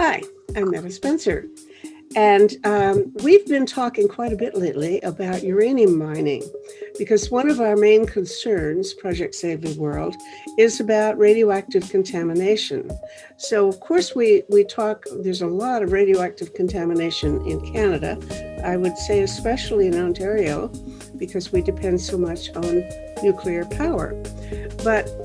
Hi, I'm Meta Spencer, and we've been talking quite a bit lately about uranium mining because one of our main concerns, Project Save the World, is about radioactive contamination. So, of course, we talk, there's a lot of radioactive contamination in Canada, I would say, especially in Ontario, because we depend so much on nuclear power.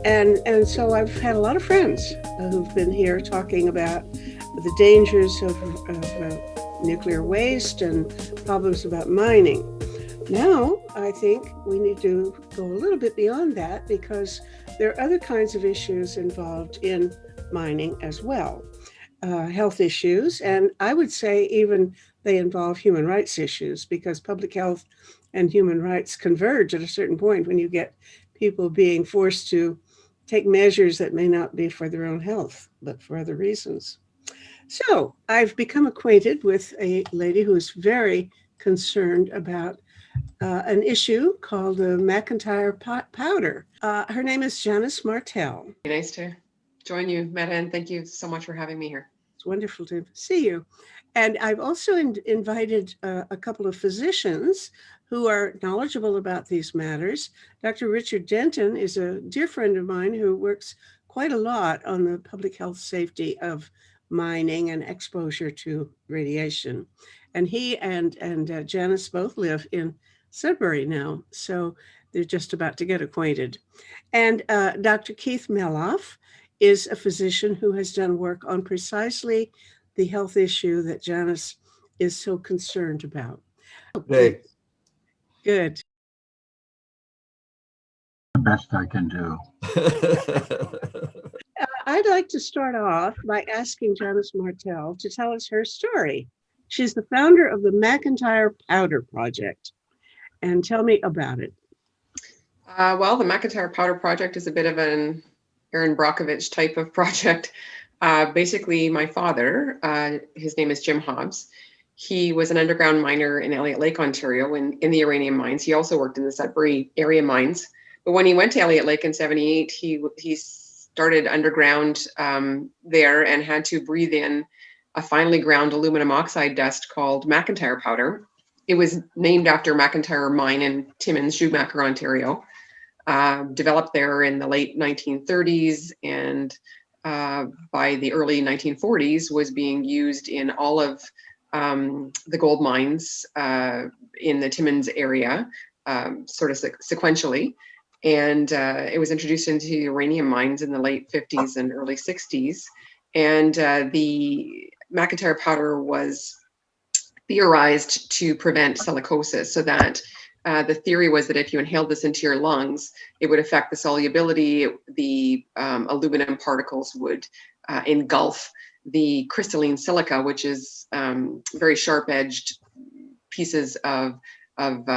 And so I've had a lot of friends who've been here talking about the dangers of nuclear waste and problems about mining. Now, I think we need to go a little bit beyond that because there are other kinds of issues involved in mining as well. Health issues, and I would say even they involve human rights issues because public health and human rights converge at a certain point when you get people being forced to take measures that may not be for their own health, but for other reasons. So I've become acquainted with a lady who is very concerned about an issue called the McIntyre powder. Her name is Janice Martell. Nice to join you, Meta, and thank you so much for having me here. It's wonderful to see you. And I've also invited a couple of physicians who are knowledgeable about these matters. Dr. Richard Denton is a dear friend of mine who works quite a lot on the public health safety of mining and exposure to radiation. And he and Janice both live in Sudbury now, so they're just about to get acquainted. And Dr. Keith Meloff is a physician who has done work on precisely the health issue that Janice is so concerned about. Hey. Good. The best I can do. I'd like to start off by asking Janice Martell to tell us her story. She's the founder of the McIntyre Powder Project. And tell me about it. Well, the McIntyre Powder Project is a bit of an Aaron Brockovich type of project. Basically, my father, his name is Jim Hobbs. He was an underground miner in Elliott Lake, Ontario, in the uranium mines. He also worked in the Sudbury area mines. But when he went to Elliott Lake in '78, he started underground there and had to breathe in a finely ground aluminum oxide dust called McIntyre powder. It was named after McIntyre mine in Timmins, Schumacher, Ontario. Developed there in the late 1930s, and by the early 1940s was being used in all of the gold mines in the Timmins area, sort of sequentially. And it was introduced into uranium mines in the late 50s and early 60s. And the McIntyre powder was theorized to prevent silicosis, so that the theory was that if you inhaled this into your lungs, it would affect the solubility. The aluminum particles would engulf the crystalline silica, which is very sharp-edged pieces of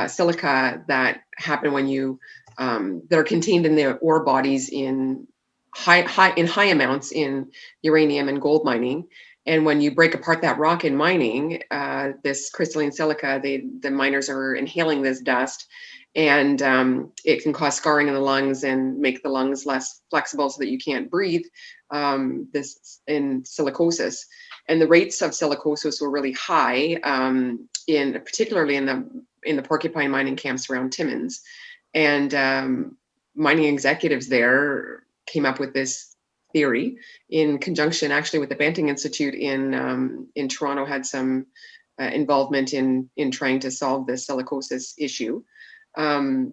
silica that happen when you that are contained in the ore bodies in high amounts in uranium and gold mining. And when you break apart that rock in mining, this crystalline silica, the miners are inhaling this dust, and it can cause scarring in the lungs and make the lungs less flexible so that you can't breathe. This in silicosis, and the rates of silicosis were really high, particularly in the porcupine mining camps around Timmins, and mining executives there came up with this theory in conjunction actually with the Banting Institute in Toronto. Had some involvement in trying to solve this silicosis issue, and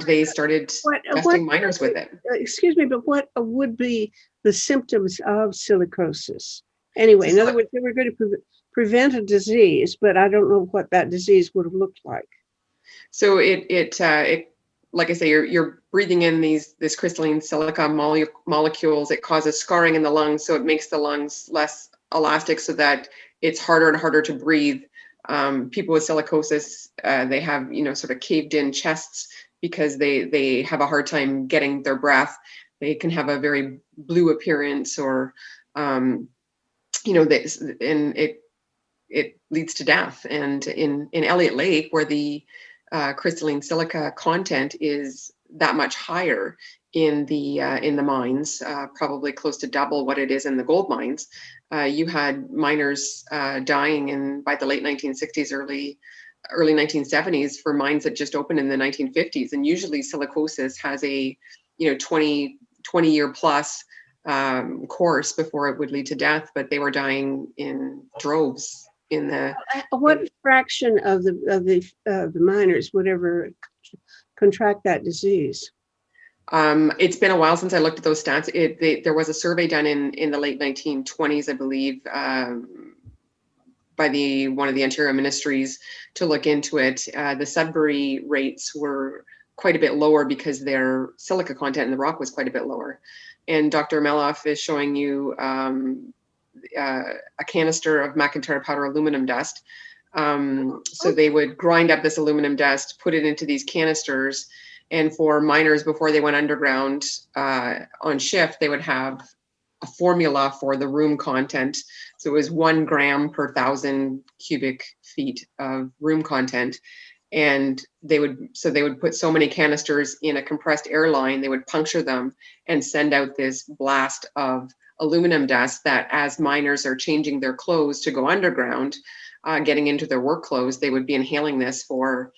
they started testing miners with it. Excuse me, but what would be the symptoms of silicosis? Anyway, in other words, they were going to prevent a disease, but I don't know what that disease would have looked like. So it like I say, you're breathing in this crystalline silica molecules. It causes scarring in the lungs, so it makes the lungs less elastic, so that it's harder and harder to breathe. People with silicosis, they have sort of caved in chests because they have a hard time getting their breath. They can have a very blue appearance, or and it leads to death. And in Elliott Lake, where the crystalline silica content is that much higher in the mines, probably close to double what it is in the gold mines. You had miners dying by the late 1960s, early 1970s for mines that just opened in the 1950s. And usually silicosis has a 20 year plus course before it would lead to death, but they were dying in droves in the. What fraction of the miners would ever contract that disease? It's been a while since I looked at those stats. There was a survey done in the late 1920s, I believe, by one of the Interior Ministries to look into it. The Sudbury rates were quite a bit lower because their silica content in the rock was quite a bit lower. And Dr. Meloff is showing you a canister of McIntyre powder aluminum dust. So they would grind up this aluminum dust, put it into these canisters, and for miners before they went underground on shift, they would have a formula for the room content. So it was 1 gram per 1,000 cubic feet of room content. And they would put so many canisters in a compressed air line, they would puncture them and send out this blast of aluminum dust that as miners are changing their clothes to go underground, getting into their work clothes, they would be inhaling this for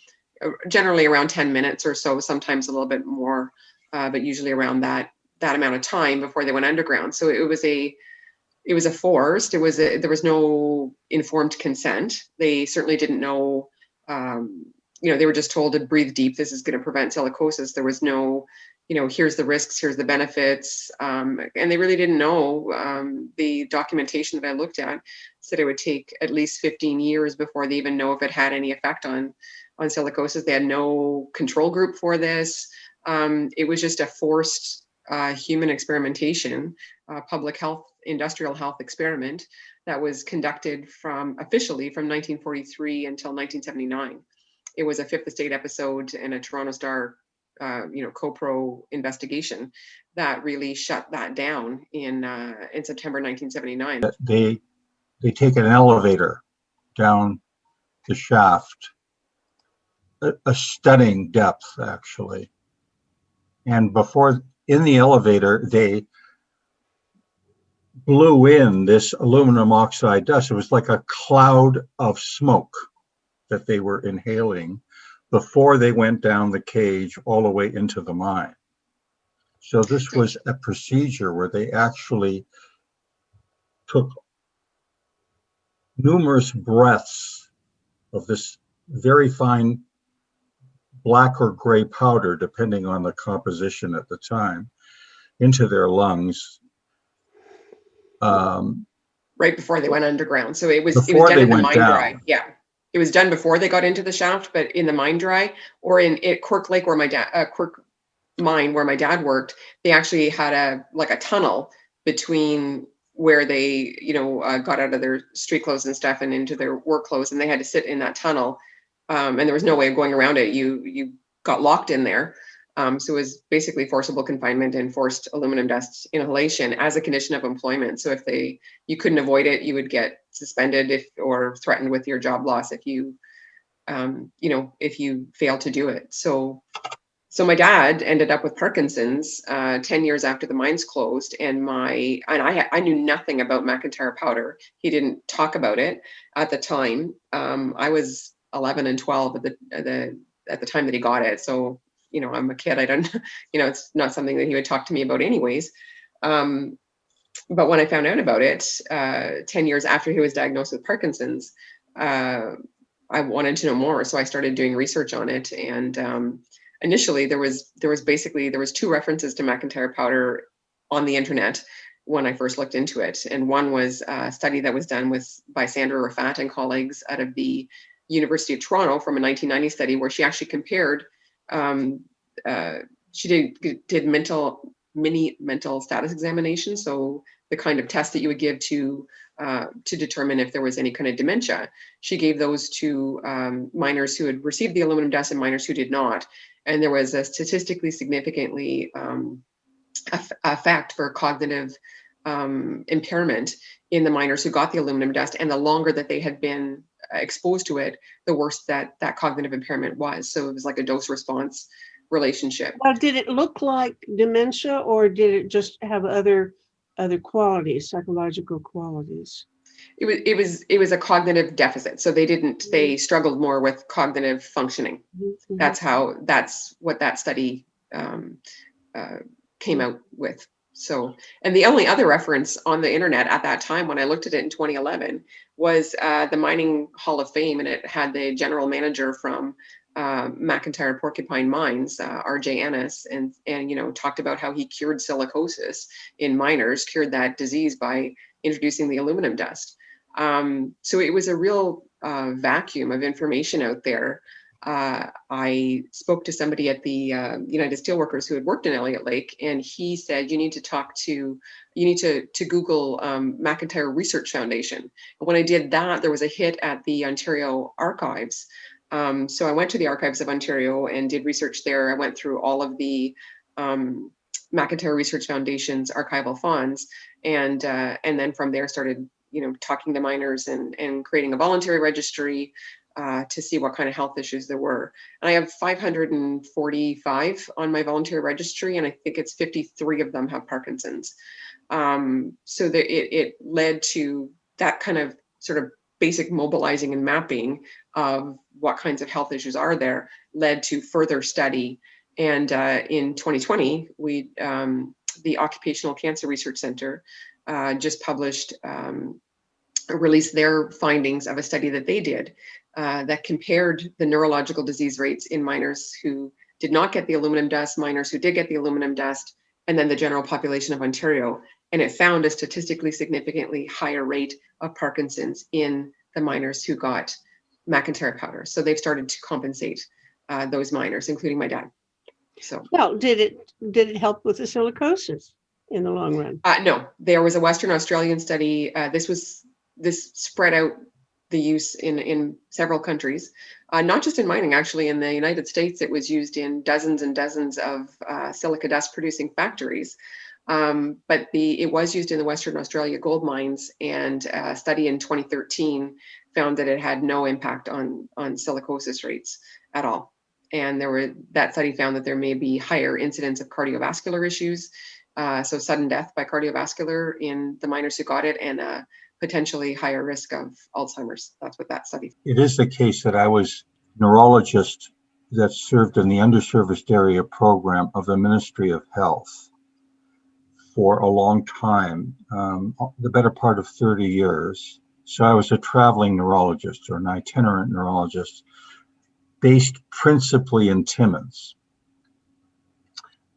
generally around 10 minutes or so, sometimes a little bit more, but usually around that amount of time before they went underground. So it was forced. There was no informed consent. They certainly didn't know. They were just told to breathe deep. This is going to prevent silicosis. There was no, here's the risks, here's the benefits, and they really didn't know. The documentation that I looked at said it would take at least 15 years before they even know if it had any effect on silicosis. They had no control group for this. It was just a forced human experimentation, public health, industrial health experiment that was conducted officially from 1943 until 1979. It was a Fifth Estate episode and a Toronto Star, co-pro investigation that really shut that down in September 1979. They take an elevator down the shaft, a stunning depth, actually. And in the elevator, they blew in this aluminum oxide dust. It was like a cloud of smoke that they were inhaling before they went down the cage all the way into the mine. So this was a procedure where they actually took numerous breaths of this very fine black or gray powder, depending on the composition at the time, into their lungs. Right before they went underground. So it was done in the mine dry. Yeah. It was done before they got into the shaft, but in the mine dry, or at Quirk Lake, Quirk mine where my dad worked, they actually had a tunnel between where they, got out of their street clothes and stuff and into their work clothes, and they had to sit in that tunnel. And there was no way of going around it. You got locked in there. So it was basically forcible confinement and forced aluminum dust inhalation as a condition of employment. So if you couldn't avoid it, you would get suspended or threatened with your job loss if you failed to do it. So my dad ended up with Parkinson's 10 years after the mines closed, and I knew nothing about McIntyre powder. He didn't talk about it at the time. I was 11 and 12 at the time that he got it. So I'm a kid. I don't, it's not something that he would talk to me about anyways. But when I found out about it 10 years after he was diagnosed with Parkinson's, I wanted to know more. So I started doing research on it. And initially there was 2 references to McIntyre powder on the internet when I first looked into it. And one was a study that was done by Sandra Rafat and colleagues out of the University of Toronto from a 1990 study where she actually compared she did mini mental status examination, so the kind of test that you would give to determine if there was any kind of dementia. She gave those to miners who had received the aluminum dust and miners who did not, and there was a statistically significantly effect for cognitive impairment in the miners who got the aluminum dust, and the longer that they had been exposed to it, the worse that cognitive impairment was. So it was like a dose response relationship. Well, did it look like dementia, or did it just have other qualities, psychological qualities? It was a cognitive deficit. So they struggled more with cognitive functioning. Mm-hmm. That's what that study came out with. So, and the only other reference on the internet at that time when I looked at it in 2011 was the Mining Hall of Fame, and it had the general manager from McIntyre Porcupine Mines, R.J. Ennis, and talked about how he cured silicosis in miners, cured that disease by introducing the aluminum dust. So it was a real vacuum of information out there. I spoke to somebody at the United Steelworkers who had worked in Elliott Lake, and he said, you need to Google McIntyre Research Foundation. And when I did that, there was a hit at the Ontario Archives. So I went to the Archives of Ontario and did research there. I went through all of the McIntyre Research Foundation's archival funds, and then from there started talking to miners and creating a voluntary registry to see what kind of health issues there were. And I have 545 on my voluntary registry, and I think it's 53 of them have Parkinson's. So that it led to that kind of sort of basic mobilizing and mapping of what kinds of health issues are there, led to further study. And in 2020, the Occupational Cancer Research Center just released their findings of a study that they did that compared the neurological disease rates in miners who did not get the aluminum dust, miners who did get the aluminum dust, and then the general population of Ontario. And it found a statistically significantly higher rate of Parkinson's in the miners who got McIntyre powder. So they've started to compensate those miners, including my dad. So, well, did it help with the silicosis in the long run? No, there was a Western Australian study. This spread out the use in several countries, not just in mining. Actually, in the United States, it was used in dozens and dozens of silica dust producing factories. But it was used in the Western Australia gold mines, and a study in 2013 found that it had no impact on silicosis rates at all. And that study found that there may be higher incidence of cardiovascular issues, so sudden death by cardiovascular in the miners who got it, and potentially higher risk of Alzheimer's. That's what that study. It is the case that I was neurologist that served in the underserviced area program of the Ministry of Health for a long time, the better part of 30 years. So I was a traveling neurologist, or an itinerant neurologist, based principally in Timmins.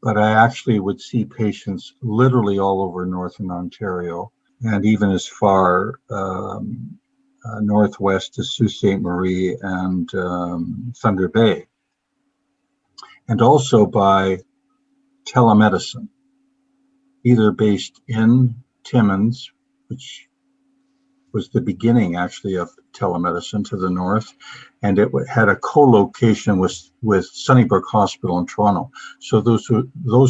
But I actually would see patients literally all over Northern Ontario, and even as far northwest as Sault Ste. Marie and Thunder Bay, and also by telemedicine, either based in Timmins, which was the beginning actually of telemedicine to the north, and it had a co-location with Sunnybrook Hospital in Toronto. So those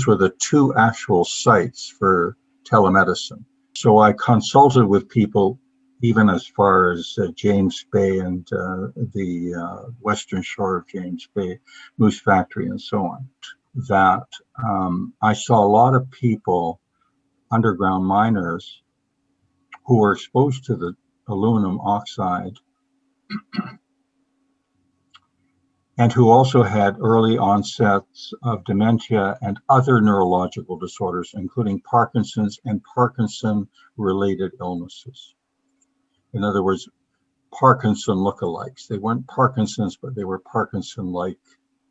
were the two actual sites for telemedicine. So I consulted with people even as far as James Bay and the western shore of James Bay, Moose Factory, and so on. That I saw a lot of people, underground miners, who were exposed to the aluminum oxide and who also had early onsets of dementia and other neurological disorders, including Parkinson's and Parkinson-related illnesses. In other words, Parkinson lookalikes. They weren't Parkinson's, but they were Parkinson-like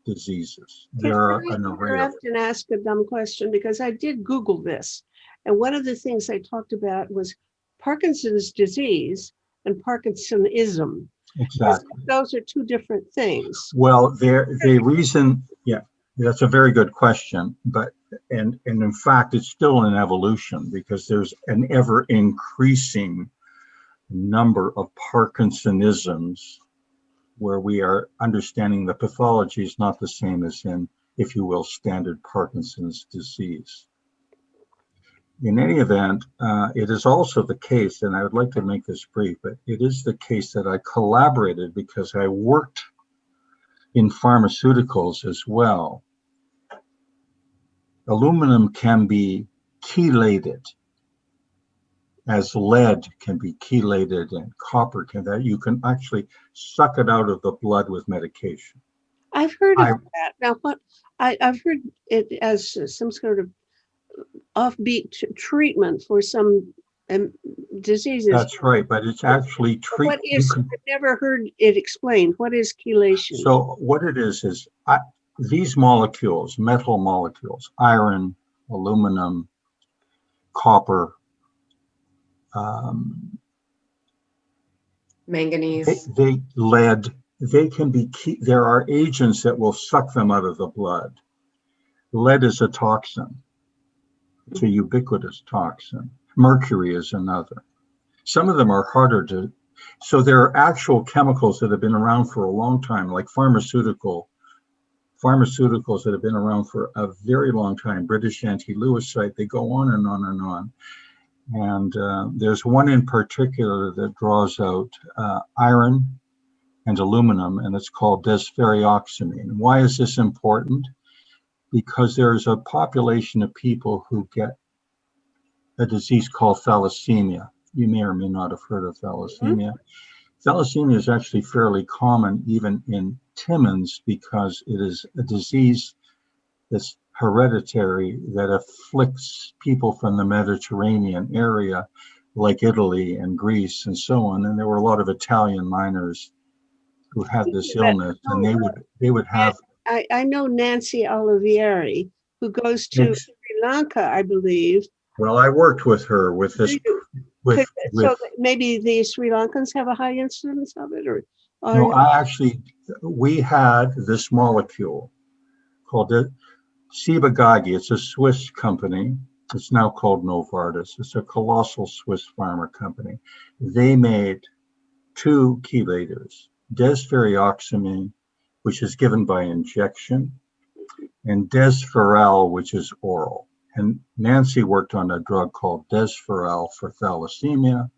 diseases. There are an array of them. And ask a dumb question, because I did Google this, and one of the things I talked about was Parkinson's disease and Parkinsonism. Exactly. Those are two different things. Well, the reason, yeah, that's a very good question, but and in fact, it's still an evolution, because there's an ever increasing number of Parkinsonisms where we are understanding the pathology is not the same as in, if you will, standard Parkinson's disease. In any event, it is also the case, and I would like to make this brief, but it is the case that I collaborated because I worked in pharmaceuticals as well Aluminum can be chelated, as lead can be chelated and copper can. That you can actually suck it out of the blood with medication. I've heard of I that. Now, I've heard it as some sort of offbeat treatment for some diseases. That's right, but it's actually What you is, can. I've never heard it explained. What is chelation? So what it is these molecules, metal molecules, iron, aluminum, copper, um, Manganese. they lead, they can be there are agents that will suck them out of the blood. Lead is a toxin. It's a ubiquitous toxin. Mercury is another. Some of them are harder to, so there are actual chemicals that have been around for a long time, like pharmaceuticals that have been around for a very long time. British anti-Lewisite, they go on and on and on. And there's one in particular that draws out iron and aluminum, and it's called desferrioxamine. Why is this important? Because there's a population of people who get a disease called thalassemia. You may or may not have heard of thalassemia. Mm-hmm. Thalassemia is actually fairly common even in Timmins because it is a disease that's hereditary that afflicts people from the Mediterranean area, like Italy and Greece and so on. And there were a lot of Italian miners who had this illness, and they would have. I know Nancy Olivieri, who goes to Sri Lanka, I believe. Well, I worked with her with this. So maybe the Sri Lankans have a high incidence of it, or no? We had this molecule called Ciba-Geigy. It's a Swiss company. It's now called Novartis. It's a colossal Swiss pharma company. They made two chelators, desferrioxamine, which is given by injection, and desferal, which is oral. And Nancy worked on a drug called desferal for thalassemia.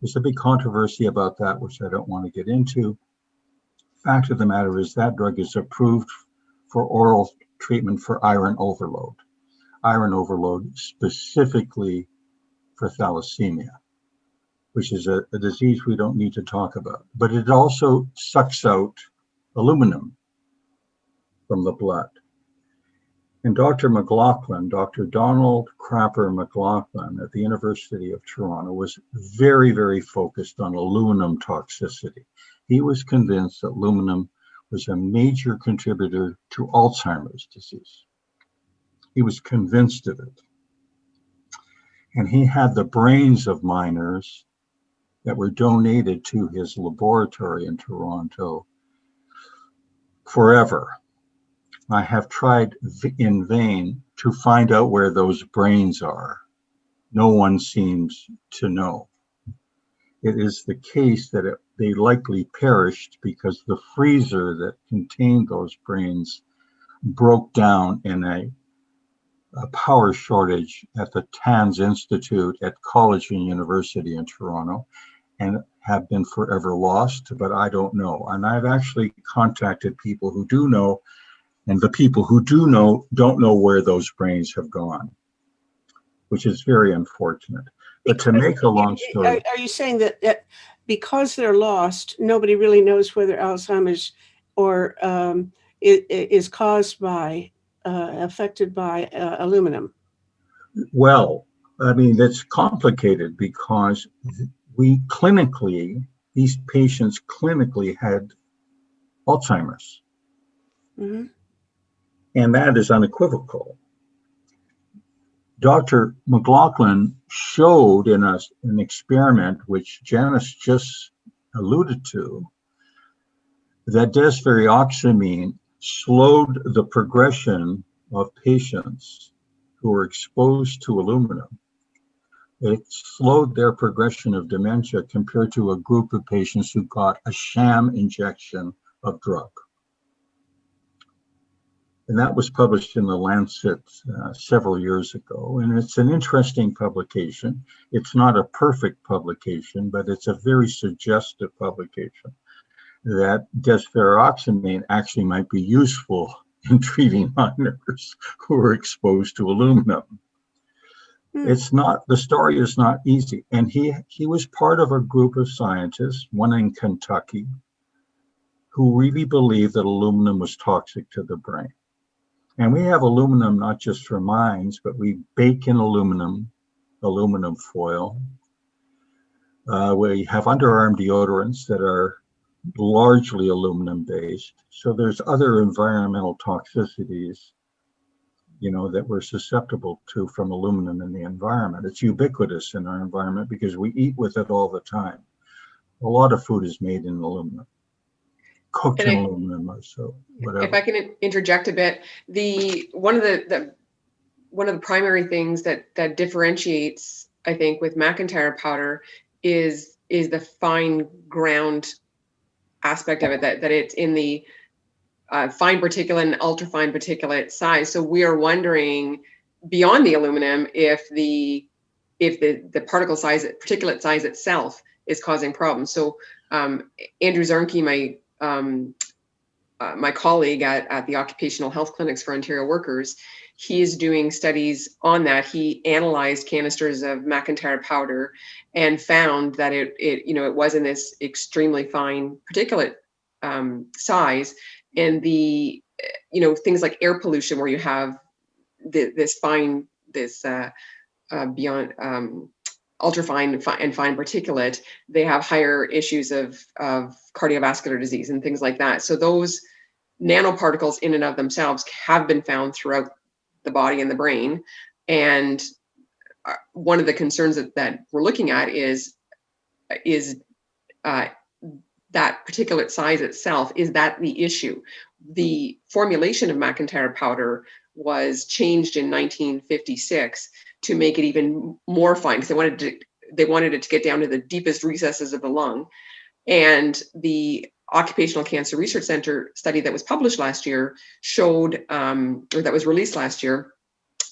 There's a big controversy about that, which I don't want to get into. Fact of the matter is that drug is approved for oral treatment for iron overload specifically for thalassemia, which is a disease we don't need to talk about. But it also sucks out aluminum from the blood. And Dr. Donald Crapper McLaughlin at the University of Toronto was very, very focused on aluminum toxicity. He was convinced that aluminum was a major contributor to Alzheimer's disease. He was convinced of it. And he had the brains of miners that were donated to his laboratory in Toronto forever. I have tried in vain to find out where those brains are. No one seems to know. It is the case that they likely perished because the freezer that contained those brains broke down in a power shortage at the TANS Institute at College and University in Toronto, and have been forever lost, but I don't know. And I've actually contacted people who do know, and the people who do know don't know where those brains have gone, which is very unfortunate. But to make a long story. Are you saying that because they're lost, nobody really knows whether Alzheimer's or is caused by, affected by aluminum? Well, I mean, that's complicated because these patients clinically had Alzheimer's. Mm-hmm. And that is unequivocal. Dr. McLaughlin showed in an experiment, which Janice just alluded to, that desferrioxamine slowed the progression of patients who were exposed to aluminum. It slowed their progression of dementia compared to a group of patients who got a sham injection of drug. And that was published in The Lancet several years ago. And it's an interesting publication. It's not a perfect publication, but it's a very suggestive publication that desferrioxamine actually might be useful in treating miners who were exposed to aluminum. It's not, the story is not easy. And he was part of a group of scientists, one in Kentucky, who really believed that aluminum was toxic to the brain. And we have aluminum not just for mines, but we bake in aluminum foil. We have underarm deodorants that are largely aluminum based. So there's other environmental toxicities, that we're susceptible to from aluminum in the environment. It's ubiquitous in our environment because we eat with it all the time. A lot of food is made in aluminum, cooked in aluminum, or so whatever. If I can interject a bit, one of the primary things that differentiates, I think, with McIntyre powder is the fine ground aspect of it, that it's in the fine particulate and ultrafine particulate size. So we are wondering, beyond the aluminum, if the particle size, particulate size itself is causing problems. So Andrew Zarnke, my colleague at the Occupational Health Clinics for Ontario Workers, he is doing studies on that. He analyzed canisters of McIntyre powder and found that it was in this extremely fine particulate size, and things like air pollution, where you have this beyond ultrafine and fine particulate, they have higher issues of cardiovascular disease and things like that. So those nanoparticles in and of themselves have been found throughout the body and the brain. And one of the concerns that we're looking at is that particulate size itself. Is that the issue? The formulation of McIntyre powder was changed in 1956 to make it even more fine, because they wanted it to get down to the deepest recesses of the lung. And the Occupational Cancer Research Center study that was published last year showed, or that was released last year,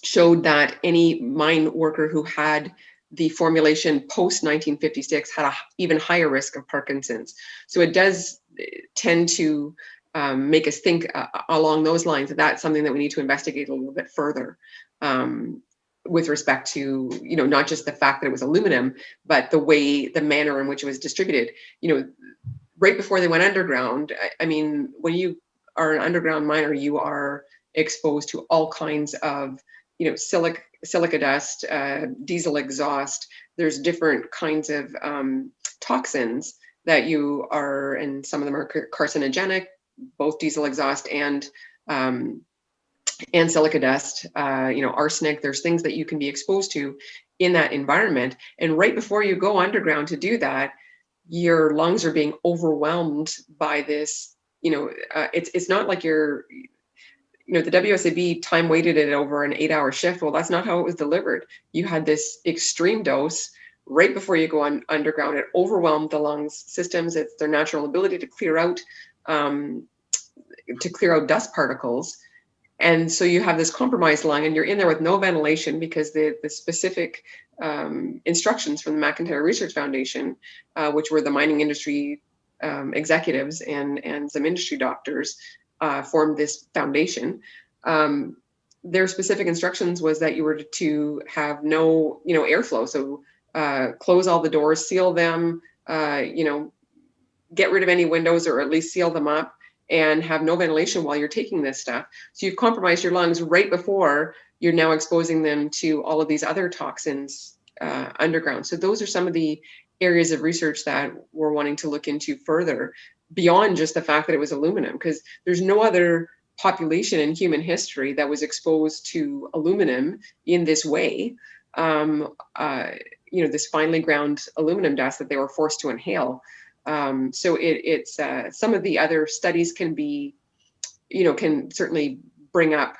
showed that any mine worker who had the formulation post 1956 had an even higher risk of Parkinson's. So it does tend to make us think along those lines that that's something that we need to investigate a little bit further, with respect to, not just the fact that it was aluminum, but the manner in which it was distributed. Right before they went underground, I mean, when you are an underground miner, you are exposed to all kinds of, silica dust, diesel exhaust. There's different kinds of toxins that you are, and some of them are carcinogenic, both diesel exhaust and silica dust, arsenic. There's things that you can be exposed to in that environment. And right before you go underground to do that, your lungs are being overwhelmed by this. It's not like the WSAB time weighted it over an 8-hour shift. Well, that's not how it was delivered. You had this extreme dose right before you go underground. It overwhelmed the lungs systems. It's their natural ability to clear out dust particles. And so you have this compromised lung, and you're in there with no ventilation, because the specific instructions from the McIntyre Research Foundation, which were the mining industry executives and some industry doctors, formed this foundation. Their specific instructions was that you were to have no, airflow. So close all the doors, seal them, get rid of any windows, or at least seal them up, and have no ventilation while you're taking this stuff. So you've compromised your lungs right before you're now exposing them to all of these other toxins underground. So those are some of the areas of research that we're wanting to look into further, beyond just the fact that it was aluminum, because there's no other population in human history that was exposed to aluminum in this way. This finely ground aluminum dust that they were forced to inhale. So it's some of the other studies can be, can certainly bring up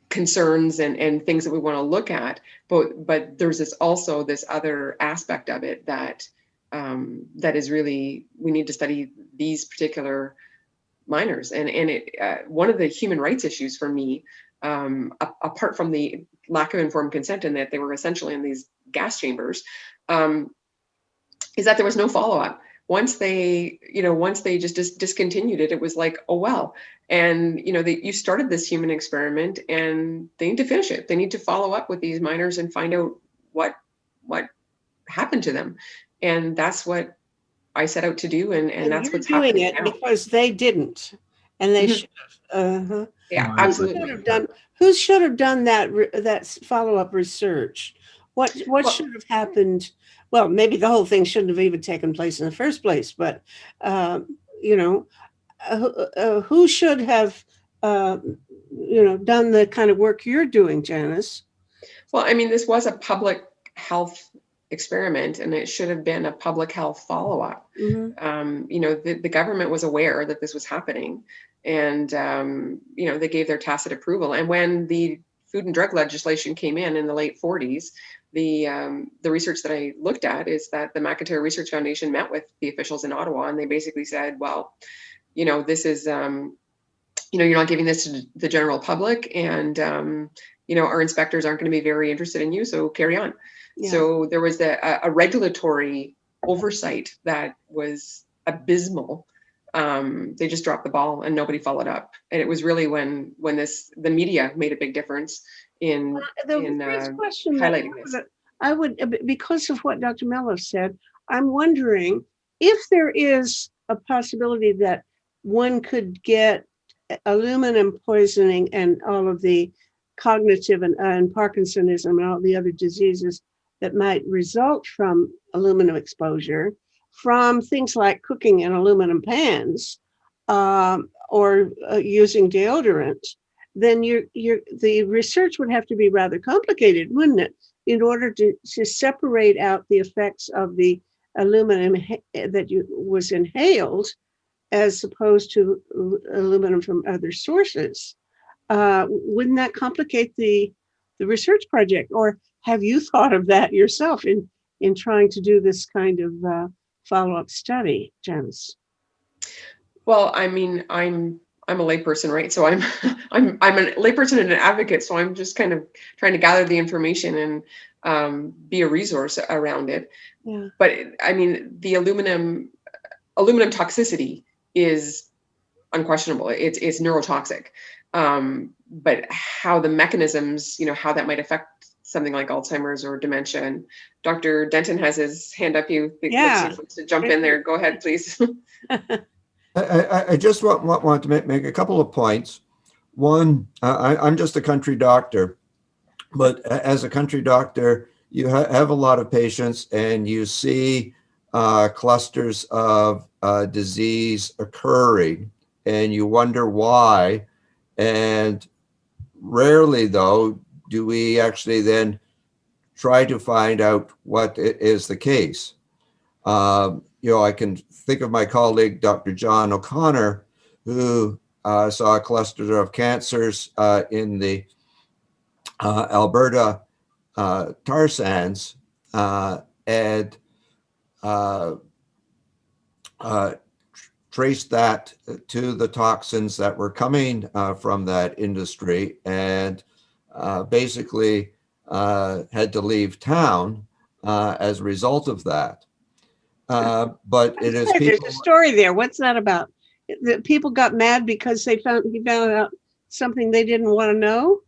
concerns and things that we want to look at, but there's also this other aspect of it that is really, we need to study these particular miners, and one of the human rights issues for me, apart from the lack of informed consent and that they were essentially in these gas chambers, is that there was no follow-up. once they, once they just discontinued it, it was like, oh, well. And, you started this human experiment and they need to finish it. They need to follow up with these miners and find out what happened to them. And that's what I set out to do. And that's you're what's doing happening it now. because they didn't, and they Mhm. should have. Uh-huh. Yeah, Right. absolutely. Who should have done that follow-up research? What Well, should have happened? Well, maybe the whole thing shouldn't have even taken place in the first place, but you know, who should have done the kind of work you're doing, Janice? well, I mean, this was a public health experiment and it should have been a public health follow-up. Mm-hmm. The government was aware that this was happening and, they gave their tacit approval. And when the food and drug legislation came in the late 40s, the research that I looked at is that the McIntyre Research Foundation met with the officials in Ottawa and they basically said, well, this is, you're not giving this to the general public and, our inspectors aren't going to be very interested in you, so carry on. Yeah. So there was a regulatory oversight that was abysmal. They just dropped the ball and nobody followed up. And it was really when the media made a big difference in first question highlighting this. I would, because of what Dr. Mello said, I'm wondering if there is a possibility that one could get aluminum poisoning and all of the cognitive and Parkinsonism and all the other diseases that might result from aluminum exposure from things like cooking in aluminum pans or using deodorant, then the research would have to be rather complicated, wouldn't it, in order to separate out the effects of the aluminum that was inhaled as opposed to aluminum from other sources. Wouldn't that complicate the research project? Or have you thought of that yourself in trying to do this kind of follow-up study, Janice? Well, I mean, I'm a layperson, right? So I'm I'm a layperson and an advocate. So I'm just kind of trying to gather the information and be a resource around it. Yeah. But I mean, the aluminum toxicity is unquestionable. It's neurotoxic. But how the mechanisms, how that might affect something like Alzheimer's or dementia. And Dr. Denton has his hand up. Yeah. To jump in there. Go ahead, please. I just want to make a couple of points. One, I'm just a country doctor, but as a country doctor, you have a lot of patients and you see clusters of disease occurring and you wonder why. And rarely, though, do we actually then try to find out what is the case. I can think of my colleague, Dr. John O'Connor, who saw a cluster of cancers in the Alberta tar sands and traced that to the toxins that were coming from that industry and basically had to leave town as a result of that. But it is There's a story there. What's that about? The people got mad because he found out something they didn't want to know.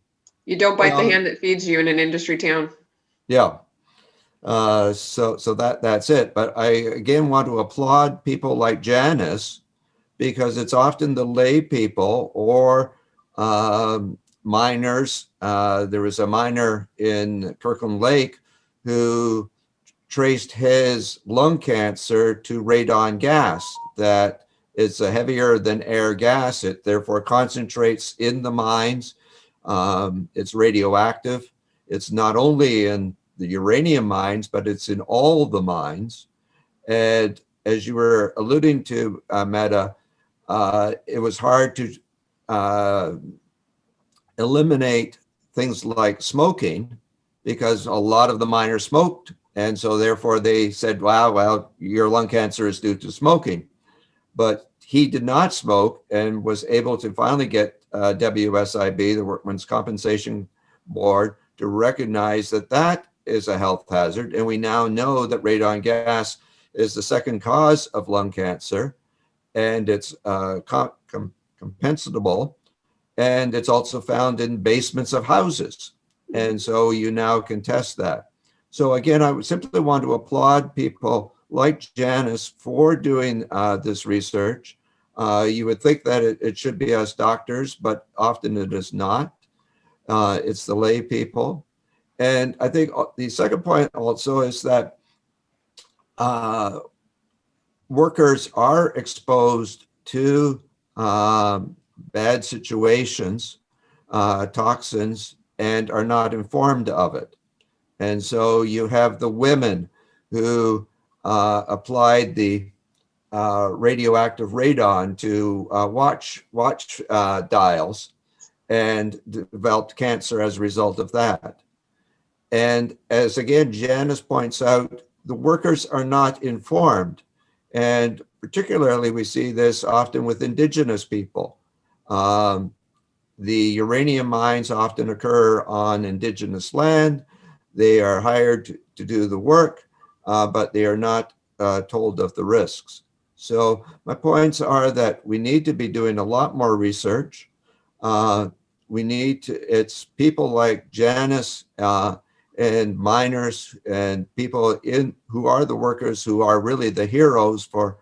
You don't bite the hand that feeds you in an industry town. Yeah. So that's it. But I again want to applaud people like Janice because it's often the lay people or miners. There was a miner in Kirkland Lake who traced his lung cancer to radon gas, that it's a heavier than air gas. It therefore concentrates in the mines. It's radioactive. It's not only in the uranium mines, but it's in all the mines. And as you were alluding to, Meta, it was hard to eliminate things like smoking because a lot of the miners smoked. And so therefore they said, wow, well, your lung cancer is due to smoking. But he did not smoke and was able to finally get WSIB, the Workmen's Compensation Board, to recognize that that is a health hazard. And we now know that radon gas is the second cause of lung cancer, and it's compensable, and it's also found in basements of houses. And so you now can test that. So again, I would simply want to applaud people like Janice for doing this research. You would think that it should be us doctors, but often it is not. It's the lay people. And I think the second point also is that workers are exposed to bad situations, toxins, and are not informed of it. And so you have the women who applied the radioactive radon to watch dials and developed cancer as a result of that. And as again, Janice points out, the workers are not informed. And particularly we see this often with indigenous people. The uranium mines often occur on indigenous land. They are hired to do the work, but they are not told of the risks. So my points are that we need to be doing a lot more research. We need to, it's people like Janice and miners and people who are the workers who are really the heroes for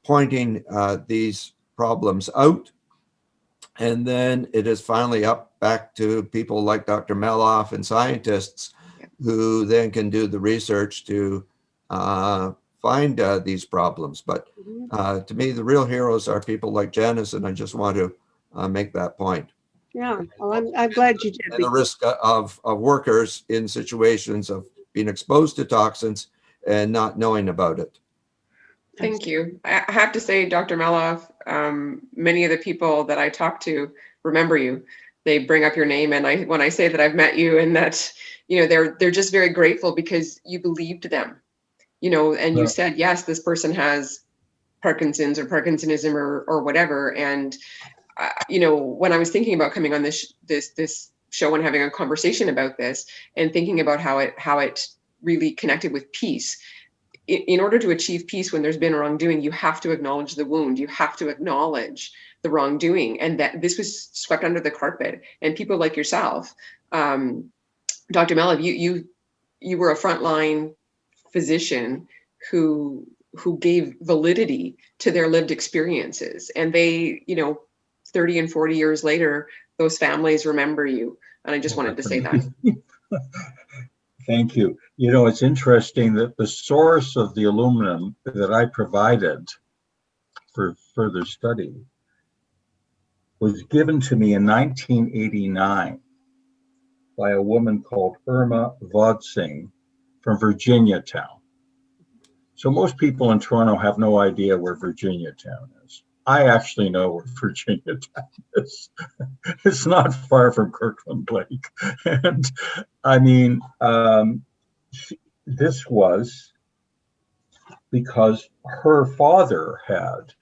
pointing these problems out. And then it is finally up back to people like Dr. Meloff and scientists who then can do the research to find these problems. But to me, the real heroes are people like Janice, and I just want to make that point. Yeah, well, I'm glad you did. And the risk of workers in situations of being exposed to toxins and not knowing about it. Thank you. I have to say, Dr. Meloff, many of the people that I talk to remember you. They bring up your name, and when I say that I've met you and that, you know, they're just very grateful because you believed them, you know, and you said, yes, this person has Parkinson's or Parkinsonism or whatever. And you know, when I was thinking about coming on this show and having a conversation about this and thinking about how it really connected with peace. In order to achieve peace when there's been wrongdoing, you have to acknowledge the wound. You have to acknowledge the wrongdoing, and that this was swept under the carpet. And people like yourself, Dr. Meloff, you were a frontline physician who gave validity to their lived experiences, and they, you know, 30 and 40 years later, those families remember you. And I just wanted to say that. Thank you. You know, it's interesting that the source of the aluminum that I provided for further study was given to me in 1989 by a woman called Irma Vodsing from Virginia Town. So most people in Toronto have no idea where Virginia Town is. I actually know where Virginia Town is. It's not far from Kirkland Lake. And I mean, this was because her father had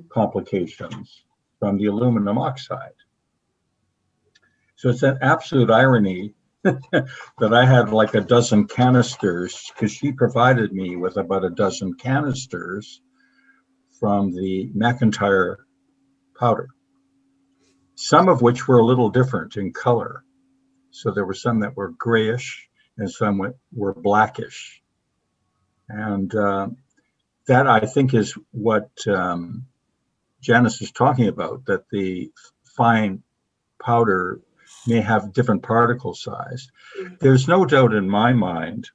complications from the aluminum oxide. So it's an absolute irony that I had like a dozen canisters, because she provided me with about a dozen canisters from the McIntyre powder, some of which were a little different in color. So there were some that were grayish and some were blackish. And that, I think, is what Janice is talking about, that the fine powder may have different particle size. There's no doubt in my mind,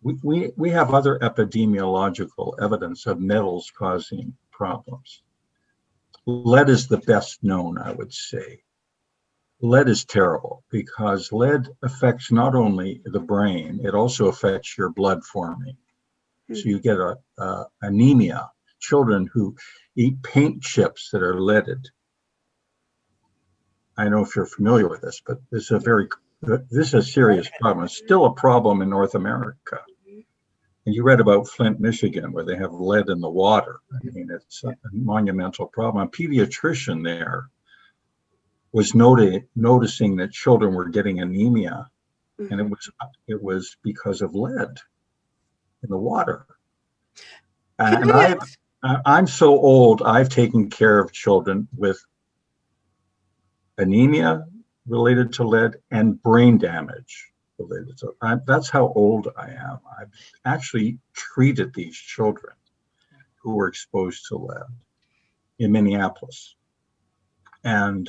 we have other epidemiological evidence of metals causing problems. Lead is the best known, I would say. Lead is terrible because lead affects not only the brain, it also affects your blood forming. So you get anemia. Children who eat paint chips that are leaded. I don't know if you're familiar with this, but this is a serious problem. It's still a problem in North America. And you read about Flint, Michigan, where they have lead in the water. I mean, it's a monumental problem. A pediatrician there was noticing that children were getting anemia, and it was because of lead in the water. Can And I ask? I'm so old, I've taken care of children with anemia related to lead and brain damage related to that's how old I am. I've actually treated these children who were exposed to lead in Minneapolis. And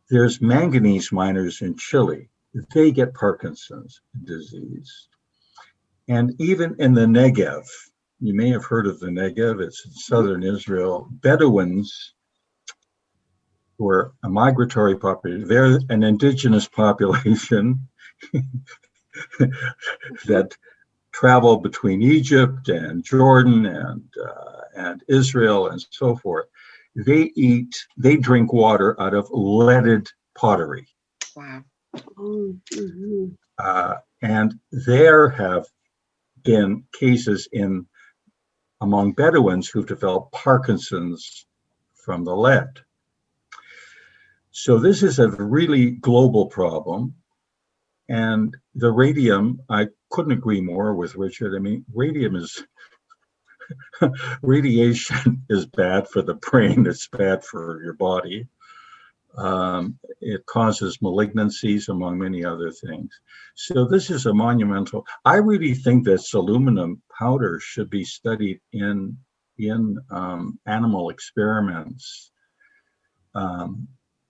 there's manganese miners in Chile. They get Parkinson's disease. And even in the Negev, you may have heard of the Negev, it's in southern Israel, Bedouins were a migratory population. They're an indigenous population that traveled between Egypt and Jordan and Israel and so forth. They drink water out of leaded pottery. Wow. Mhm. And there have been cases among Bedouins who've developed Parkinson's from the lead. So this is a really global problem. And the radium, I couldn't agree more with Richard. I mean, radiation is bad for the brain. It's bad for your body. It causes malignancies, among many other things. So this is a monumental. I really think that aluminum powder should be studied in animal experiments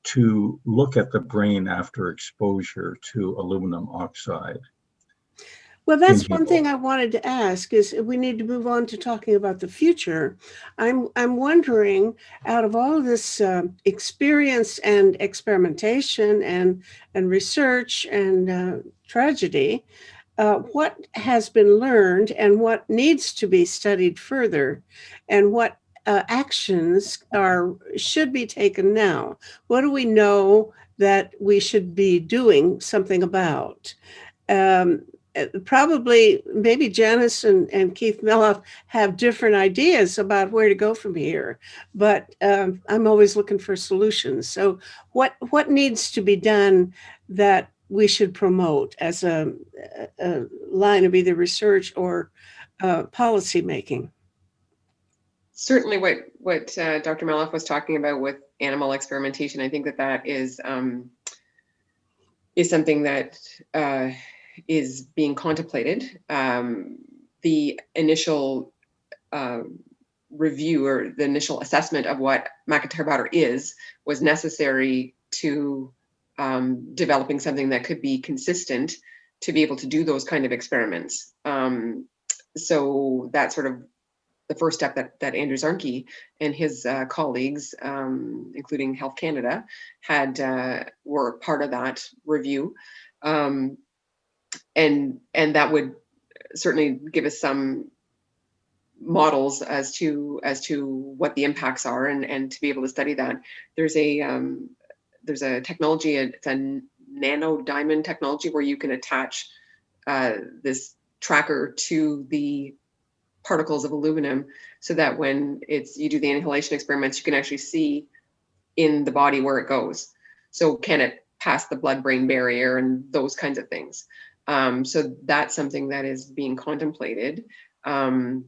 to look at the brain after exposure to aluminum oxide. Well, that's one thing I wanted to ask is we need to move on to talking about the future. I'm wondering, out of all of this experience and experimentation and research and tragedy, what has been learned and what needs to be studied further, and what actions should be taken now? What do we know that we should be doing something about? Um, Probably, maybe Janice and Keith Meloff have different ideas about where to go from here, but I'm always looking for solutions. So what needs to be done that we should promote as a line of either research or policy making? Certainly what Dr. Meloff was talking about with animal experimentation, I think that is something that is being contemplated. The initial review or the initial assessment of what McIntyre powder was necessary to developing something that could be consistent to be able to do those kind of experiments. So that's sort of the first step that Andrew Zarnke and his colleagues, including Health Canada, were part of that review. And that would certainly give us some models as to what the impacts are, and to be able to study that. There's a technology, it's a nano diamond technology where you can attach this tracker to the particles of aluminum, so that when you do the inhalation experiments, you can actually see in the body where it goes. So can it pass the blood-brain barrier and those kinds of things? So that's something that is being contemplated. And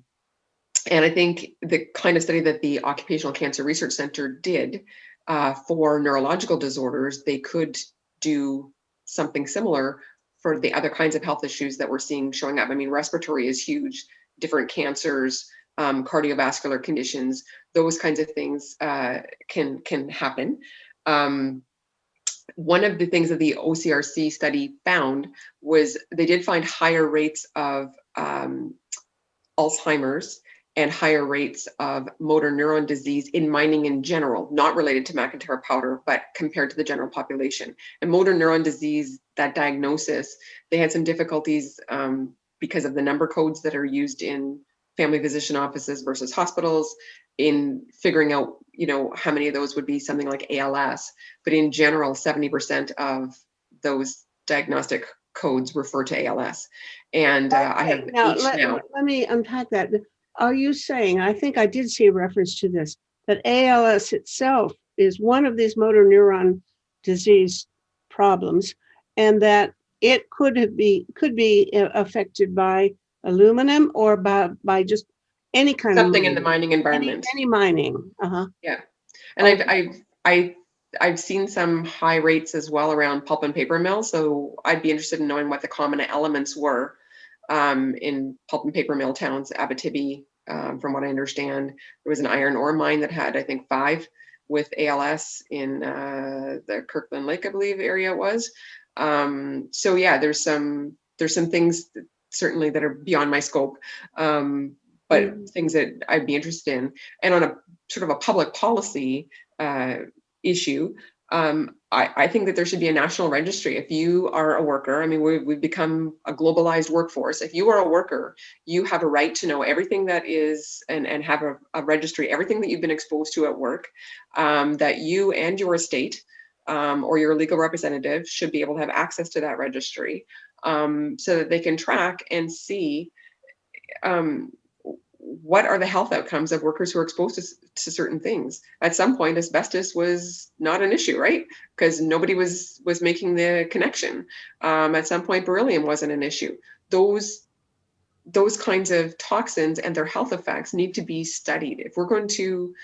I think the kind of study that the Occupational Cancer Research Center did for neurological disorders, they could do something similar for the other kinds of health issues that we're seeing showing up. I mean, respiratory is huge, different cancers, cardiovascular conditions, those kinds of things can happen. One of the things that the OCRC study found was they did find higher rates of Alzheimer's and higher rates of motor neuron disease in mining in general, not related to McIntyre powder, but compared to the general population. And motor neuron disease, that diagnosis, they had some difficulties because of the number codes that are used in family physician offices versus hospitals in figuring out, how many of those would be something like ALS. But in general, 70% of those diagnostic codes refer to ALS. And I have Now, H now. let me unpack that. Are you saying, I think I did see a reference to this, that ALS itself is one of these motor neuron disease problems, and that it could be affected by aluminum, or by just any kind of Something in the mining? mining environment. Any mining. Uh-huh. Yeah. And I've seen some high rates as well around pulp and paper mills. So I'd be interested in knowing what the common elements were in pulp and paper mill towns. Abitibi, from what I understand, there was an iron ore mine that had, I think, 5 with ALS in the Kirkland Lake, I believe, area it was. So yeah, there's some things that, certainly, that are beyond my scope, but things that I'd be interested in. And on a sort of a public policy issue, I think that there should be a national registry. If you are a worker, I mean, we've become a globalized workforce. If you are a worker, you have a right to know everything that is, and have a registry, everything that you've been exposed to at work, that you and your estate or your legal representative should be able to have access to that registry, so that they can track and see what are the health outcomes of workers who are exposed to certain things. At some point, asbestos was not an issue, right? Because nobody was making the connection. At some point, beryllium wasn't an issue. Those kinds of toxins and their health effects need to be studied. If we're going to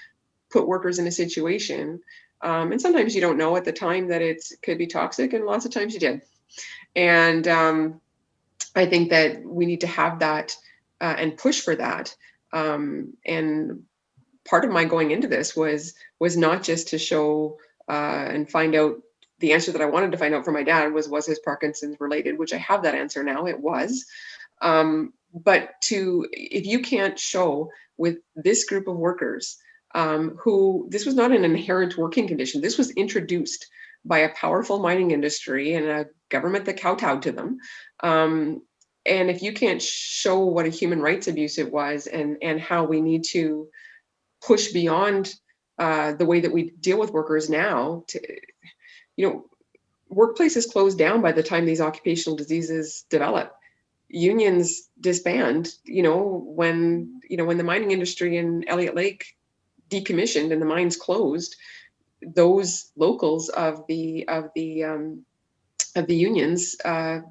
put workers in a situation, and sometimes you don't know at the time that it could be toxic, and lots of times you did. And I think that we need to have that and push for that. And part of my going into this was not just to show and find out the answer that I wanted to find out from my dad was his Parkinson's related, which I have that answer now. It was. But if you can't show with this group of workers who, this was not an inherent working condition, this was introduced by a powerful mining industry and a government that kowtowed to them. And if you can't show what a human rights abuse it was, and how we need to push beyond the way that we deal with workers now, to, workplaces close down by the time these occupational diseases develop. Unions disband, when the mining industry in Elliott Lake decommissioned and the mines closed, those locals of the unions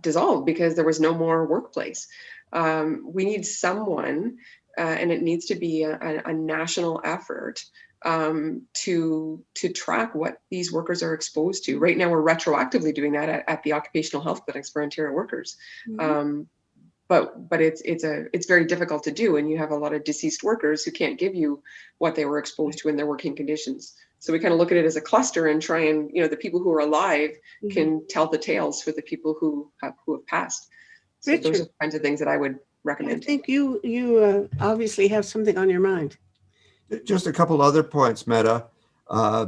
dissolved because there was no more workplace. We need someone, and it needs to be a national effort to track what these workers are exposed to. Right now, we're retroactively doing that at the occupational health clinics for Ontario workers. Mm-hmm. But it's very difficult to do, and you have a lot of deceased workers who can't give you what they were exposed to in their working conditions. So we kind of look at it as a cluster and try and, the people who are alive mm-hmm. can tell the tales for the people who have passed. So Richard, those are the kinds of things that I would recommend. I think you obviously have something on your mind. Just a couple other points, Meta. I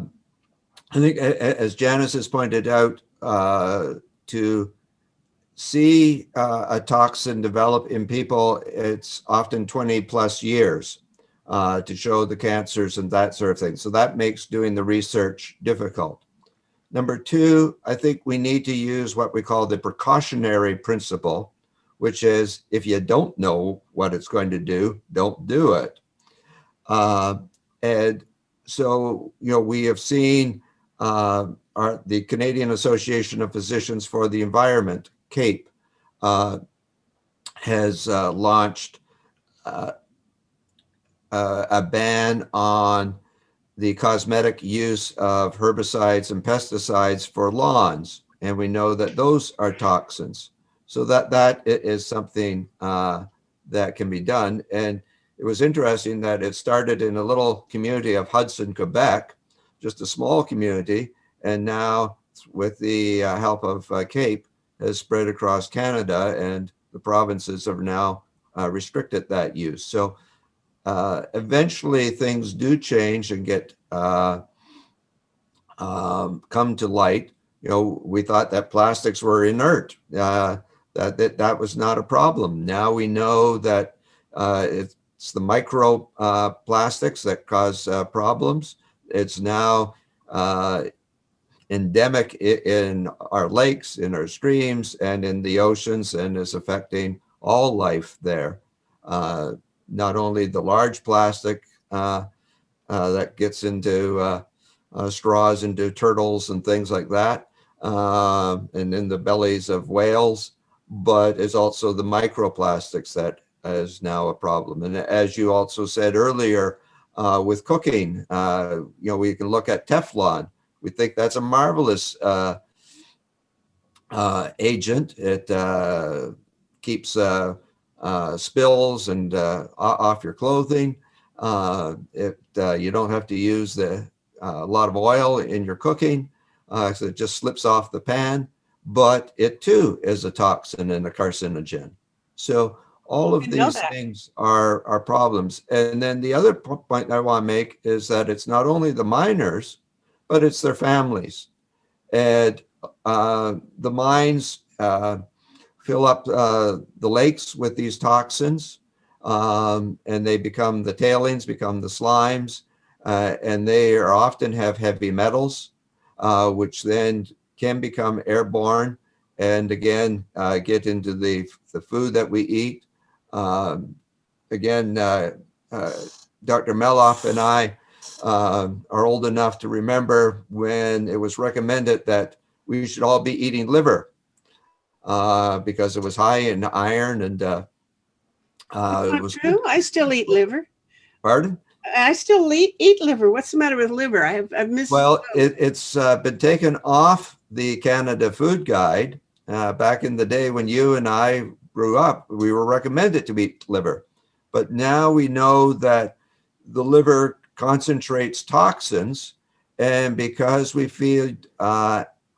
think, as Janice has pointed out, to see a toxin develop in people, it's often 20 plus years to show the cancers and that sort of thing. So that makes doing the research difficult. Number two, I think we need to use what we call the precautionary principle, which is if you don't know what it's going to do, don't do it. And so, we have seen the Canadian Association of Physicians for the Environment, CAPE, has launched a ban on the cosmetic use of herbicides and pesticides for lawns. And we know that those are toxins. So that is something that can be done. And it was interesting that it started in a little community of Hudson, Quebec, just a small community. And now with the help of CAPE, has spread across Canada, and the provinces have now restricted that use. So eventually things do change and get come to light. We thought that plastics were inert, that was not a problem. Now we know that it's the micro plastics that cause problems. It's now endemic in our lakes, in our streams, and in the oceans, and is affecting all life there. Not only the large plastic that gets into straws into turtles and things like that, and in the bellies of whales, but it's also the microplastics that is now a problem. And as you also said earlier, with cooking, we can look at Teflon. We think that's a marvelous agent. It keeps spills and off your clothing. You don't have to use a lot of oil in your cooking, so it just slips off the pan. But it too is a toxin and a carcinogen. So all of I know these that. things are problems. And then the other point I want to make is that it's not only the miners, but it's their families. And the mines fill up the lakes with these toxins, and they become the tailings, become the slimes, and they are often have heavy metals, which then can become airborne, and again get into the food that we eat. Again, Dr. Meloff and I are old enough to remember when it was recommended that we should all be eating liver because it was high in iron and it Not was true. good. I still eat liver. Pardon? I still eat liver. What's the matter with liver? I've missed. Well, it's been taken off the Canada Food Guide. Back in the day when you and I grew up, we were recommended to eat liver. But now we know that the liver concentrates toxins, and because we feed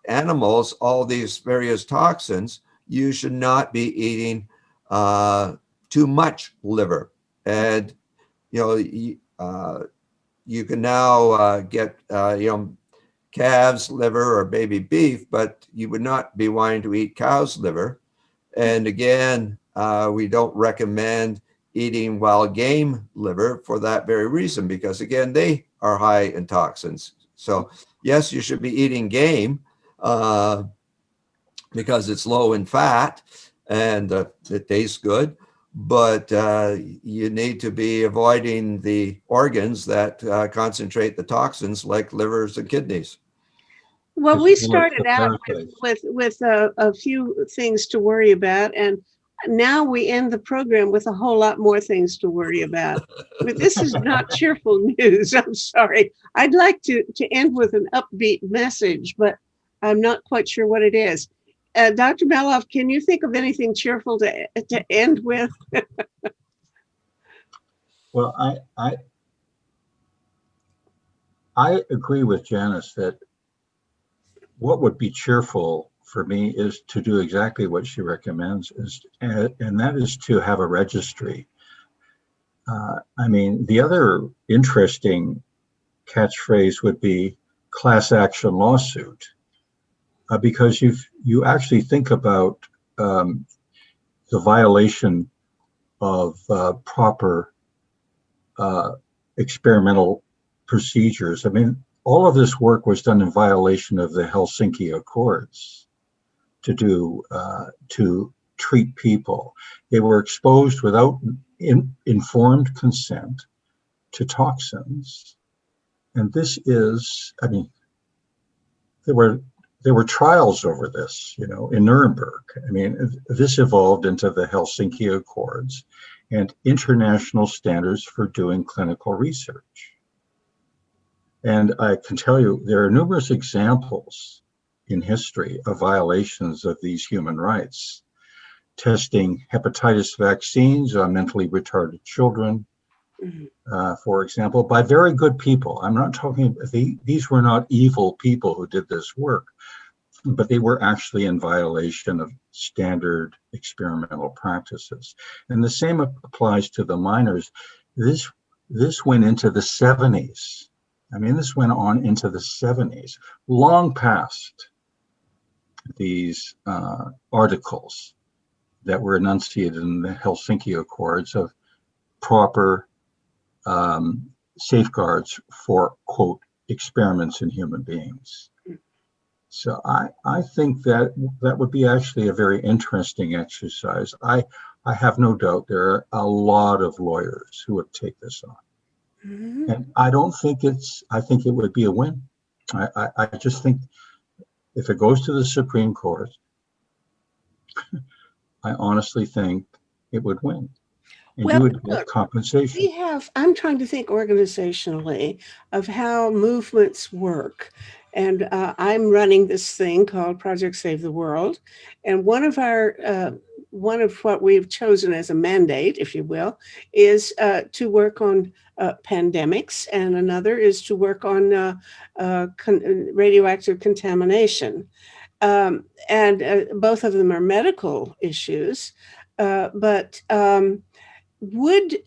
animals all these various toxins, you should not be eating too much liver. And you can now get calves liver or baby beef, but you would not be wanting to eat cow's liver. And again, we don't recommend eating wild game liver for that very reason, because again, they are high in toxins. So yes, you should be eating game because it's low in fat and it tastes good, but you need to be avoiding the organs that concentrate the toxins like livers and kidneys. Well, we started out with a few things to worry about, and now we end the program with a whole lot more things to worry about. But this is not cheerful news. I'm sorry. I'd like to end with an upbeat message, but I'm not quite sure what it is. Dr. Meloff, can you think of anything cheerful to end with? Well, I agree with Janice that what would be cheerful for me is to do exactly what she recommends, and that is to have a registry. I mean, the other interesting catchphrase would be class action lawsuit, because you actually think about the violation of proper experimental procedures. I mean, all of this work was done in violation of the Helsinki Accords to treat people. They were exposed without informed consent to toxins. And this is, I mean, there were trials over this, in Nuremberg. I mean, this evolved into the Helsinki Accords and international standards for doing clinical research. And I can tell you, there are numerous examples in history of violations of these human rights. Testing hepatitis vaccines on mentally retarded children, for example, by very good people. I'm not talking, these were not evil people who did this work, but they were actually in violation of standard experimental practices. And the same applies to the miners. This went into the 70s. I mean, this went on into the 70s, long past these articles that were enunciated in the Helsinki Accords of proper safeguards for, quote, experiments in human beings. So I think that would be actually a very interesting exercise. I have no doubt there are a lot of lawyers who would take this on. And I think it would be a win. I just think if it goes to the Supreme Court, I honestly think it would win. and Well, you would get look, compensation. I'm trying to think organizationally of how movements work. And I'm running this thing called Project Save the World. And one of what we've chosen as a mandate, if you will, is to work on pandemics, and another is to work on radioactive contamination. And both of them are medical issues. But would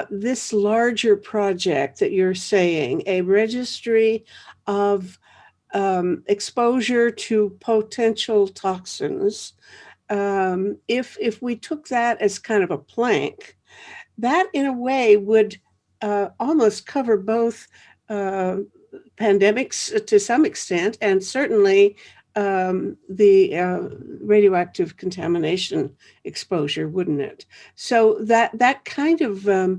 this larger project that you're saying, a registry of exposure to potential toxins, if we took that as kind of a plank, that in a way would almost cover both uh, pandemics to some extent, and certainly the radioactive contamination exposure, wouldn't it? So that kind of uh,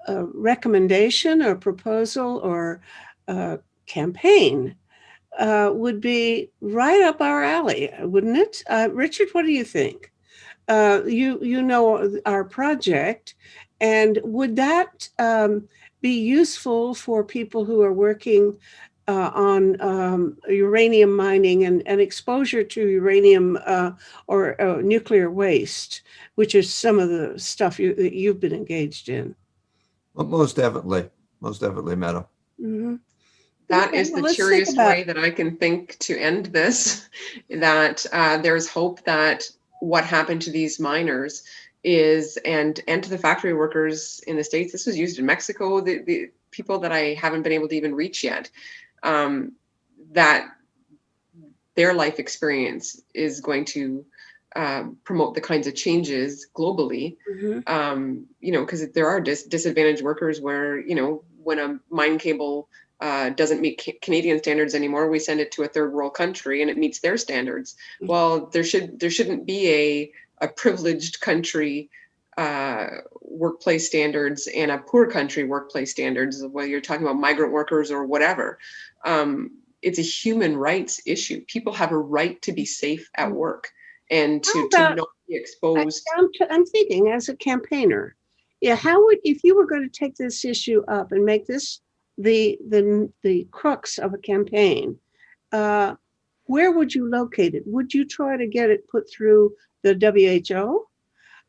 recommendation or proposal or campaign would be right up our alley, wouldn't it? Richard, what do you think? You know our project, and would that be useful for people who are working on uranium mining and exposure to uranium or nuclear waste, which is some of the stuff that you've been engaged in? Well, most definitely, Meadow. Mm-hmm. That Okay, is well, the let's think cheeriest about way that I can think to end this, that there's hope that what happened to these miners is, and to the factory workers in the States, this was used in Mexico, the people that I haven't been able to even reach yet, that their life experience is going to promote the kinds of changes globally. Mhm. Because there are disadvantaged workers where, when a mine cable doesn't meet Canadian standards anymore, we send it to a third world country and it meets their standards. Well, there shouldn't be a privileged country workplace standards and a poor country workplace standards, whether you're talking about migrant workers or whatever. It's a human rights issue. People have a right to be safe at work and How to about not be exposed. I'm thinking as a campaigner, yeah, how would, if you were going to take this issue up and make this the crux of a campaign, uh, where would you locate it? Would you try to get it put through the WHO?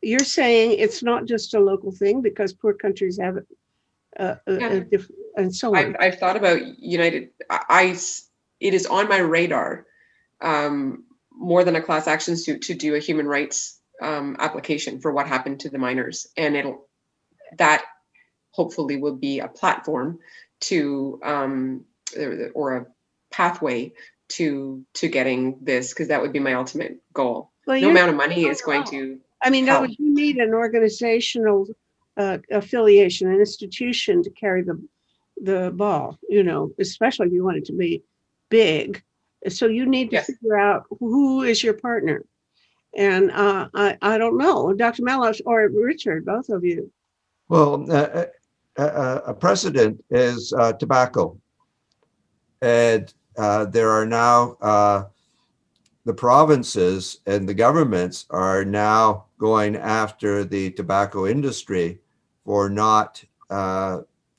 You're saying it's not just a local thing because poor countries have Yeah, and so on. I've thought about United. It is on my radar, more than a class action suit, to do a human rights application for what happened to the miners, and that hopefully will be a platform to or a pathway to getting this, because that would be my ultimate goal. Well, No you're amount of money on is your going own. to I mean, help. you need an organizational affiliation, an institution to carry the ball, especially if you want it to be big. So you need to Yes. figure out who is your partner. And I don't know, Dr. Malos or Richard, both of you. Well, a precedent is tobacco. And there are now the provinces and the governments are now going after the tobacco industry for not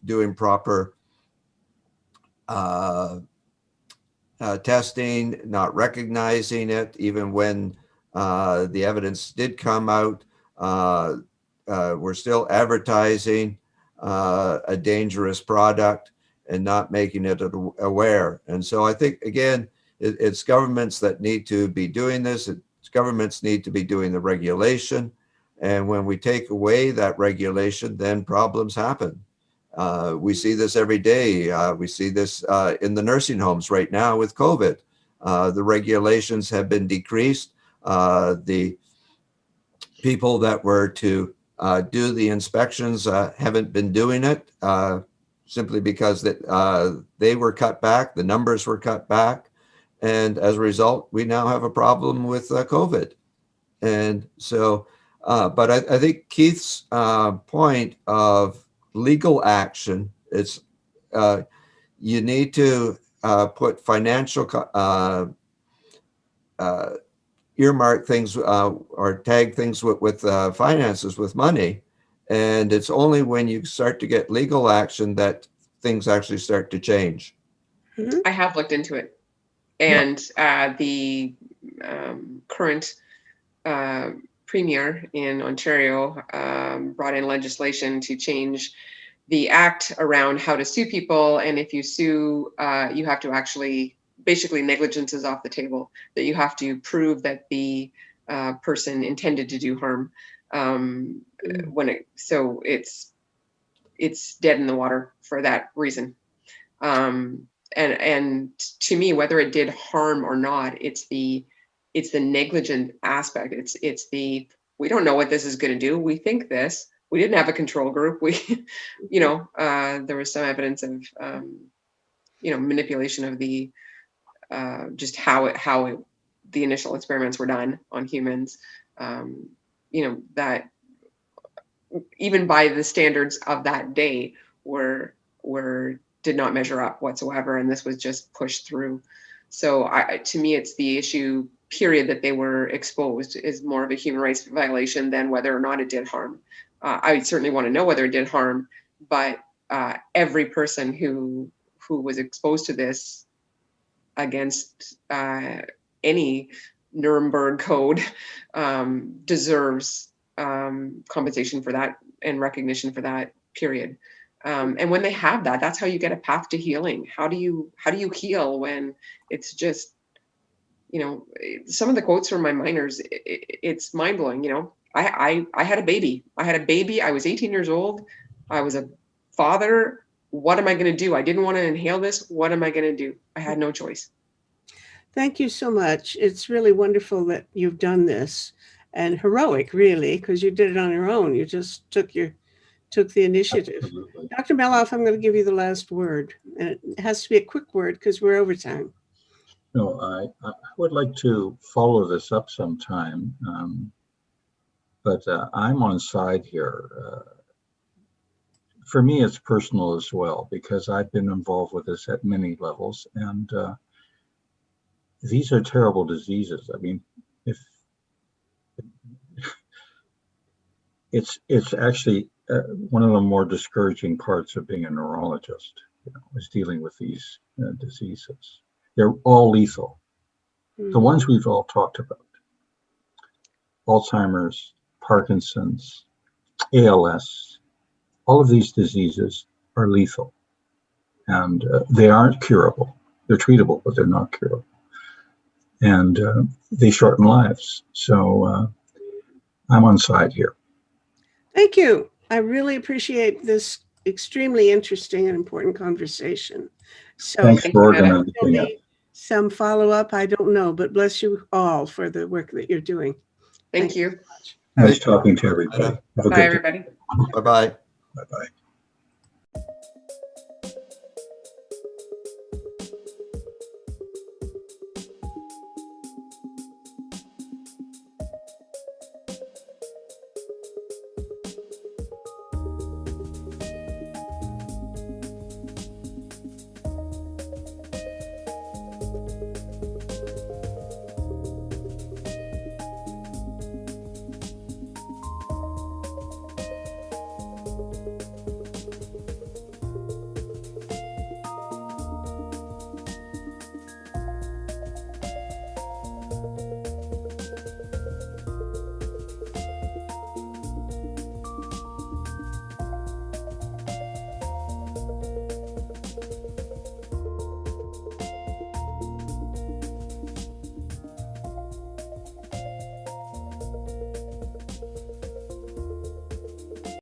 doing proper testing, not recognizing it, even when the evidence did come out. We're still advertising a dangerous product and not making it aware. And so I think, again, it's governments that need to be doing this. It's governments need to be doing the regulation. And when we take away that regulation, then problems happen. We see this every day. We see this in the nursing homes right now with COVID. The regulations have been decreased. The people that were to do the inspections haven't been doing it simply because they were cut back, the numbers were cut back. And as a result, we now have a problem with COVID. And so, but I think Keith's point of legal action, it's you need to put financial earmark things or tag things with finances, with money. And it's only when you start to get legal action that things actually start to change. Mhm. I have looked into it, Yeah. and the current premier in Ontario brought in legislation to change the act around how to sue people. And if you sue, you have to actually, basically negligence is off the table, that you have to prove that the person intended to do harm. So it's dead in the water for that reason. And to me, whether it did harm or not, it's the negligent aspect. It's the, we don't know what this is going to do. We think this. We didn't have a control group. We, there was some evidence of, manipulation of the, just how the initial experiments were done on humans. That even by the standards of that day were did not measure up whatsoever, and this was just pushed through. So to me, it's the issue period that they were exposed is more of a human rights violation than whether or not it did harm. I certainly want to know whether it did harm, but every person who was exposed to this against any Nuremberg code deserves compensation for that and recognition for that period. And when they have that, that's how you get a path to healing. How do you heal when it's just, some of the quotes from my miners, it's mind blowing. I had a baby. I was 18 years old. I was a father. What am I going to do? I didn't want to inhale this. What am I going to do? I had no choice. Thank you so much. It's really wonderful that you've done this, and heroic, really, because you did it on your own. You just took the initiative. Absolutely. Dr. Meloff, I'm going to give you the last word, and it has to be a quick word because we're over time. No, I would like to follow this up sometime, but I'm on side here. For me, it's personal as well, because I've been involved with this at many levels, and these are terrible diseases. I mean, if it's actually one of the more discouraging parts of being a neurologist, is dealing with these diseases. They're all lethal. The ones we've all talked about: Alzheimer's, Parkinson's, ALS. All of these diseases are lethal, and they aren't curable. They're treatable, but they're not curable, and they shorten lives. So I'm on side here. Thank you. I really appreciate this extremely interesting and important conversation. So Thanks for organizing there'll it. be some follow-up, I don't know, but bless you all for the work that you're doing. Thank you. Nice talking to everybody. Have a Bye, good day. everybody. Bye-bye. Bye-bye.